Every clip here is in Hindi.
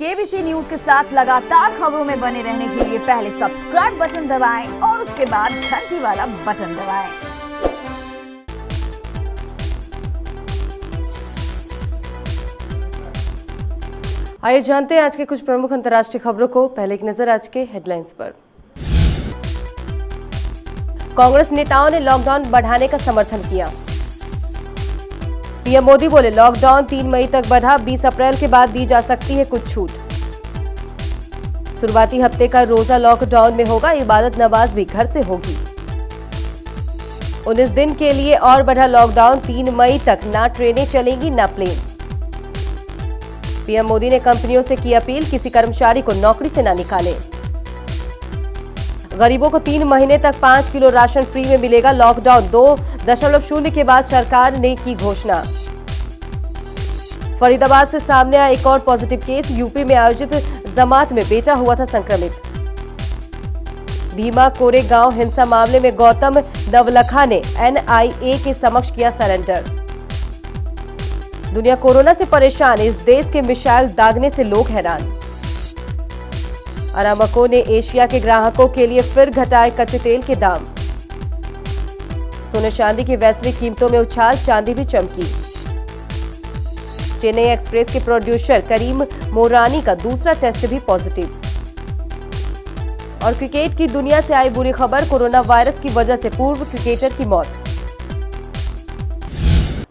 केबीसी न्यूज के साथ लगातार खबरों में बने रहने के लिए पहले सब्सक्राइब बटन दबाएं और उसके बाद घंटी वाला बटन दबाएं। आइए जानते हैं आज के कुछ प्रमुख अंतर्राष्ट्रीय खबरों को। पहले एक नजर आज के हेडलाइंस पर। कांग्रेस नेताओं ने लॉकडाउन बढ़ाने का समर्थन किया। पीएम मोदी बोले लॉकडाउन 3 मई तक बढ़ा, 20 अप्रैल के बाद दी जा सकती है कुछ छूट। शुरुआती हफ्ते का रोजा लॉकडाउन में होगा, इबादत नमाज भी घर से होगी। 19 दिन के लिए और बढ़ा लॉकडाउन, 3 मई तक ना ट्रेनें चलेंगी ना प्लेन। पीएम मोदी ने कंपनियों से की अपील, किसी कर्मचारी को नौकरी से ना निकालें। गरीबों को 3 महीने तक 5 किलो राशन फ्री में मिलेगा। लॉकडाउन 2.0 के बाद सरकार ने की घोषणा। फरीदाबाद से सामने आया एक और पॉजिटिव केस, यूपी में आयोजित जमात में बेटा हुआ था संक्रमित। भीमा कोरेगांव हिंसा मामले में गौतम नवलखा ने एनआईए के समक्ष किया सरेंडर। दुनिया कोरोना से परेशान, इस देश के मिसाइल दागने से लोग हैरान। अरामको ने एशिया के ग्राहकों के लिए फिर घटाए कच्चे तेल के दाम। सोने चांदी की वैश्विक कीमतों में उछाल, चांदी भी चमकी। चेन्नई एक्सप्रेस के प्रोड्यूसर करीम मोरानी का दूसरा टेस्ट भी पॉजिटिव। और क्रिकेट की दुनिया से आई बुरी खबर, कोरोना वायरस की वजह से पूर्व क्रिकेटर की मौत।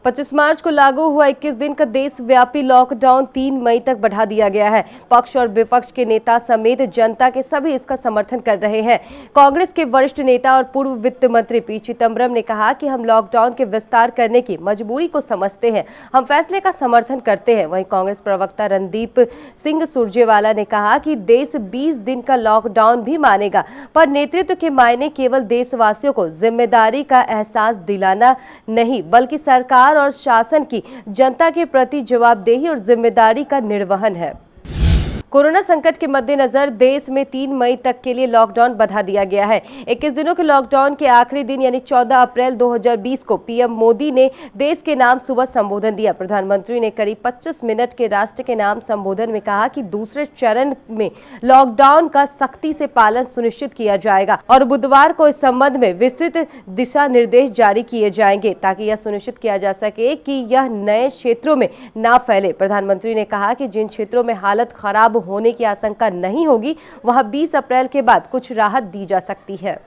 25 मार्च को लागू हुआ 21 दिन का देशव्यापी लॉकडाउन 3 मई तक बढ़ा दिया गया है। पक्ष और विपक्ष के नेता समेत जनता के सभी इसका समर्थन कर रहे हैं। कांग्रेस के वरिष्ठ नेता और पूर्व वित्त मंत्री पी चिदंबरम ने कहा कि हम लॉकडाउन के विस्तार करने की मजबूरी को समझते हैं, हम फैसले का समर्थन करते हैं। वहीं कांग्रेस प्रवक्ता रणदीप सिंह सुरजेवाला ने कहा कि देश 20 दिन का लॉकडाउन भी मानेगा, पर नेतृत्व के मायने केवल देशवासियों को जिम्मेदारी का एहसास दिलाना नहीं, बल्कि सरकार और शासन की जनता के प्रति जवाबदेही और जिम्मेदारी का निर्वहन है। कोरोना संकट के मद्देनजर देश में 3 मई तक के लिए लॉकडाउन बढ़ा दिया गया है। 21 दिनों के लॉकडाउन के आखिरी दिन यानी 14 अप्रैल 2020 को पीएम मोदी ने देश के नाम सुबह संबोधन दिया। प्रधानमंत्री ने करीब 25 मिनट के राष्ट्र के नाम संबोधन में कहा कि दूसरे चरण में लॉकडाउन का सख्ती से पालन सुनिश्चित किया जाएगा और बुधवार को इस संबंध में विस्तृत दिशा निर्देश जारी किए जाएंगे ताकि यह सुनिश्चित किया जा सके कि यह नए क्षेत्रों में ना फैले। प्रधानमंत्री ने कहा कि जिन क्षेत्रों में हालत खराब होने की आशंका नहीं होगी, वहां 20 अप्रैल के बाद कुछ राहत दी जा सकती है।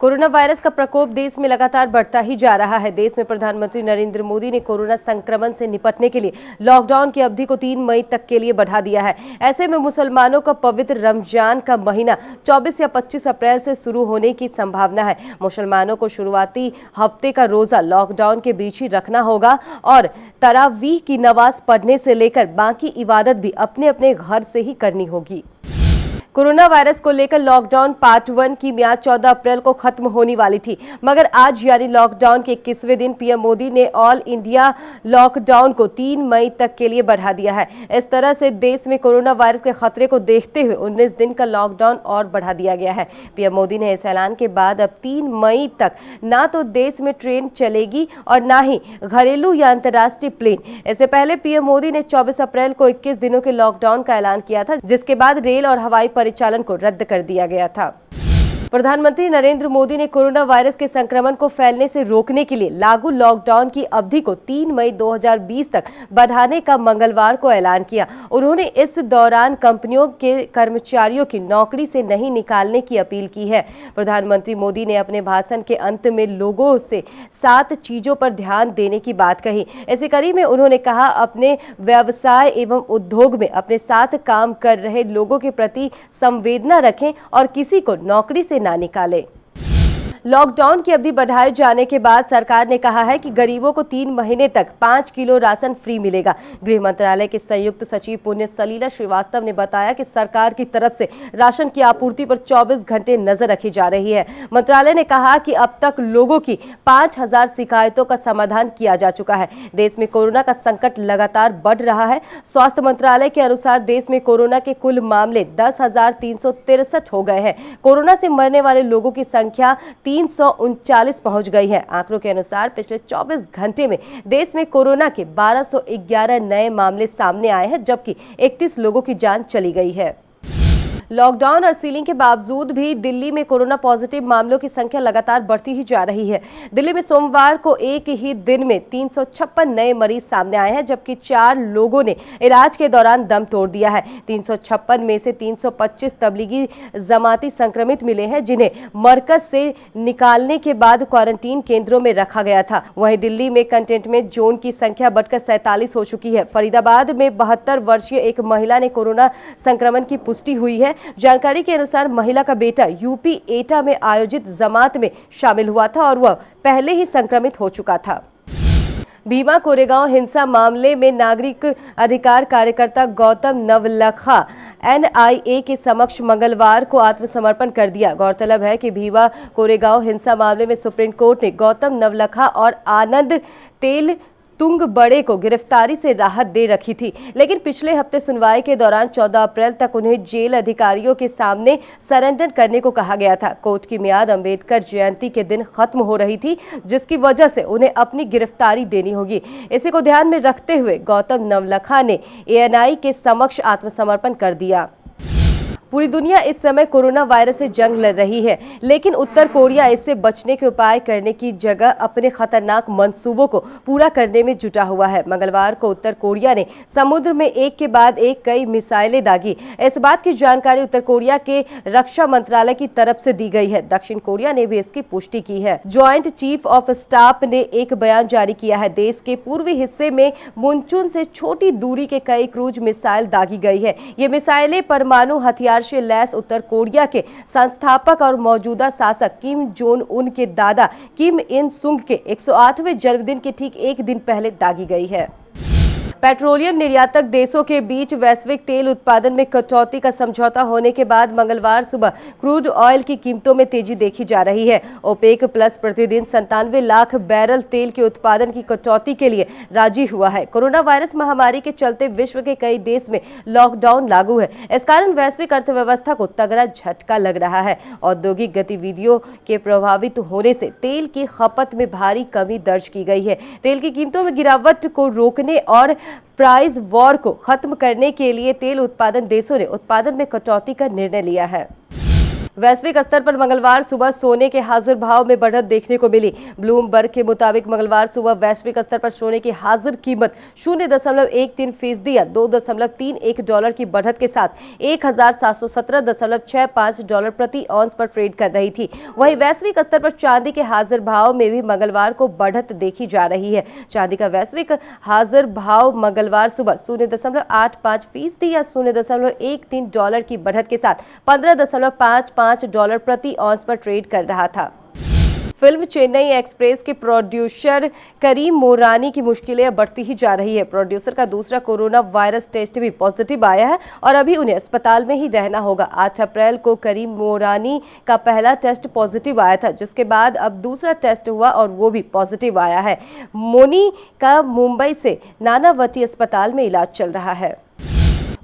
कोरोना वायरस का प्रकोप देश में लगातार बढ़ता ही जा रहा है। देश में प्रधानमंत्री नरेंद्र मोदी ने कोरोना संक्रमण से निपटने के लिए लॉकडाउन की अवधि को 3 मई तक के लिए बढ़ा दिया है। ऐसे में मुसलमानों का पवित्र रमजान का महीना 24 या 25 अप्रैल से शुरू होने की संभावना है। मुसलमानों को शुरुआती हफ्ते का रोजा लॉकडाउन के बीच ही रखना होगा और तरावीह की नमाज पढ़ने से लेकर बाकी इबादत भी अपने अपने घर से ही करनी होगी। कोरोना वायरस को लेकर लॉकडाउन पार्ट 1 की मियाद 14 अप्रैल को खत्म होने वाली थी, मगर आज यानी लॉकडाउन के 21वें दिन पीएम मोदी ने ऑल इंडिया लॉकडाउन को 3 मई तक के लिए बढ़ा दिया है। इस तरह से देश में कोरोना वायरस के खतरे को देखते हुए 19 दिन का लॉकडाउन और बढ़ा दिया गया है। पीएम मोदी ने इस ऐलान के बाद अब 3 मई तक ना तो देश में ट्रेन चलेगी और ना ही घरेलू या अंतर्राष्ट्रीय प्लेन। इससे पहले पीएम मोदी ने 24 अप्रैल को 21 दिनों के लॉकडाउन का ऐलान किया था, जिसके बाद रेल और हवाई परिचालन को रद्द कर दिया गया था। प्रधानमंत्री नरेंद्र मोदी ने कोरोना वायरस के संक्रमण को फैलने से रोकने के लिए लागू लॉकडाउन की अवधि को 3 मई 2020 तक बढ़ाने का मंगलवार को ऐलान किया। उन्होंने इस दौरान कंपनियों के कर्मचारियों की नौकरी से नहीं निकालने की अपील की है। प्रधानमंत्री मोदी ने अपने भाषण के अंत में लोगों से 7 चीजों पर ध्यान देने की बात कही। इसी कड़ी में उन्होंने कहा, अपने व्यवसाय एवं उद्योग में अपने साथ काम कर रहे लोगों के प्रति संवेदना रखें और किसी को नौकरी से ना निकाले। लॉकडाउन की अवधि बढ़ाए जाने के बाद सरकार ने कहा है कि गरीबों को 3 महीने तक 5 किलो राशन फ्री मिलेगा। गृह मंत्रालय के संयुक्त सचिव पुण्य सलीला श्रीवास्तव ने बताया कि सरकार की तरफ से राशन की आपूर्ति पर 24 घंटे नजर रखी जा रही है। मंत्रालय ने कहा कि अब तक लोगों की 5000 शिकायतों का समाधान किया जा चुका है। देश में कोरोना का संकट लगातार बढ़ रहा है। स्वास्थ्य मंत्रालय के अनुसार देश में कोरोना के कुल मामले 10,363 हो गए हैं। कोरोना से मरने वाले लोगों की संख्या 339 पहुंच गई है। आंकड़ों के अनुसार पिछले 24 घंटे में देश में कोरोना के 1211 नए मामले सामने आए हैं, जबकि 31 लोगों की जान चली गई है। लॉकडाउन और सीलिंग के बावजूद भी दिल्ली में कोरोना पॉजिटिव मामलों की संख्या लगातार बढ़ती ही जा रही है। दिल्ली में सोमवार को एक ही दिन में 356 नए मरीज सामने आए हैं, जबकि 4 लोगों ने इलाज के दौरान दम तोड़ दिया है। 356 में से 325 तबलीगी जमाती संक्रमित मिले हैं, जिन्हें मरकज से निकालने के बाद क्वारंटीन केंद्रों में रखा गया था। वहीं दिल्ली में कंटेनमेंट जोन की संख्या बढ़कर 47 हो चुकी है। फरीदाबाद में 72 वर्षीय एक महिला ने कोरोना संक्रमण की पुष्टि हुई है। जानकारी के अनुसार महिला का बेटा यूपी एटा में आयोजित जमात में शामिल हुआ था और वह पहले ही संक्रमित हो चुका था। भीमा कोरेगांव हिंसा मामले में नागरिक अधिकार कार्यकर्ता गौतम नवलखा NIA के समक्ष मंगलवार को आत्मसमर्पण कर दिया। गौरतलब है कि भीमा कोरेगांव हिंसा मामले में सुप्रीम कोर्ट ने गौतम नवलखा और आनंद तेल तुंग बड़े को गिरफ्तारी से राहत दे रखी थी, लेकिन पिछले हफ्ते सुनवाई के दौरान 14 अप्रैल तक उन्हें जेल अधिकारियों के सामने सरेंडर करने को कहा गया था। कोर्ट की मियाद अंबेडकर जयंती के दिन खत्म हो रही थी, जिसकी वजह से उन्हें अपनी गिरफ्तारी देनी होगी। इसी को ध्यान में रखते हुए गौतम नवलखा ने ANI के समक्ष आत्मसमर्पण कर दिया। पूरी दुनिया इस समय कोरोना वायरस से जंग लड़ रही है, लेकिन उत्तर कोरिया इससे बचने के उपाय करने की जगह अपने खतरनाक मंसूबों को पूरा करने में जुटा हुआ है। मंगलवार को उत्तर कोरिया ने समुद्र में एक के बाद एक कई मिसाइलें दागी। इस बात की जानकारी उत्तर कोरिया के रक्षा मंत्रालय की तरफ से दी गई है। दक्षिण कोरिया ने भी इसकी पुष्टि की है। ज्वाइंट चीफ ऑफ स्टाफ ने एक बयान जारी किया है। देश के पूर्वी हिस्से में मुनचुन से छोटी दूरी के कई क्रूज मिसाइल दागी गई है। ये मिसाइलें परमाणु हथियार से लैस उत्तर कोरिया के संस्थापक और मौजूदा शासक किम जोंग उन के दादा किम इन सुंग के 108वें जन्मदिन के ठीक एक दिन पहले दागी गई है। पेट्रोलियम निर्यातक देशों के बीच वैश्विक तेल उत्पादन में कटौती का समझौता होने के बाद मंगलवार सुबह क्रूड ऑयल की कीमतों में तेजी देखी जा रही है। ओपेक प्लस प्रतिदिन 97 लाख बैरल तेल के उत्पादन की कटौती के लिए राजी हुआ है। कोरोना वायरस महामारी के चलते विश्व के कई देश में लॉकडाउन लागू है। इस कारण वैश्विक अर्थव्यवस्था को तगड़ा झटका लग रहा है। औद्योगिक गतिविधियों के प्रभावित होने से तेल की खपत में भारी कमी दर्ज की गई है। तेल की कीमतों में गिरावट को रोकने और प्राइस वॉर को खत्म करने के लिए तेल उत्पादन देशों ने उत्पादन में कटौती का निर्णय लिया है। वैश्विक स्तर पर मंगलवार सुबह सोने के हाजिर भाव में बढ़त देखने को मिली। ब्लूमबर्ग के मुताबिक मंगलवार सुबह वैश्विक स्तर पर सोने की हाजिर कीमत 0.13% या $2.31 की बढ़त के साथ $1,717.65 प्रति औंस पर ट्रेड कर रही थी। वहीं वैश्विक स्तर पर चांदी के हाजिर भाव में भी मंगलवार को बढ़त देखी जा रही है। चांदी का वैश्विक हाजिर भाव मंगलवार सुबह 0.85% या $0.13 की बढ़त के साथ $15.55 प्रति औंस पर ट्रेड कर रहा था। फिल्म चेन्नई एक्सप्रेस के प्रोड्यूसर करीम मोरानी की मुश्किलें बढ़ती ही जा रही है। प्रोड्यूसर का दूसरा कोरोना वायरस टेस्ट भी पॉजिटिव आया है और अभी उन्हें अस्पताल में ही रहना होगा। 8 अप्रैल को करीम मोरानी का पहला टेस्ट पॉजिटिव आया था, जिसके बाद अब दूसरा टेस्ट हुआ और वो भी पॉजिटिव आया है। मोनी का मुंबई से नानावती अस्पताल में इलाज चल रहा है।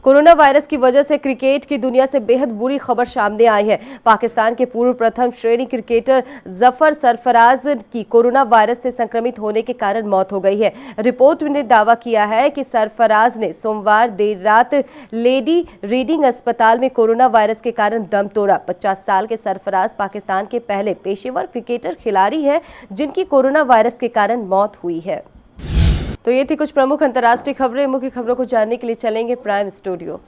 कोरोना वायरस की वजह से क्रिकेट की दुनिया से बेहद बुरी खबर सामने आई है। पाकिस्तान के पूर्व प्रथम श्रेणी क्रिकेटर जफर सरफराज की कोरोना वायरस से संक्रमित होने के कारण मौत हो गई है। रिपोर्ट ने दावा किया है कि सरफराज ने सोमवार देर रात लेडी रीडिंग अस्पताल में कोरोना वायरस के कारण दम तोड़ा। 50 साल के सरफराज पाकिस्तान के पहले पेशेवर क्रिकेटर खिलाड़ी हैं, जिनकी कोरोना वायरस के कारण मौत हुई है। तो ये थी कुछ प्रमुख अंतर्राष्ट्रीय खबरें। मुख्य खबरों को जानने के लिए चलेंगे प्राइम स्टूडियो।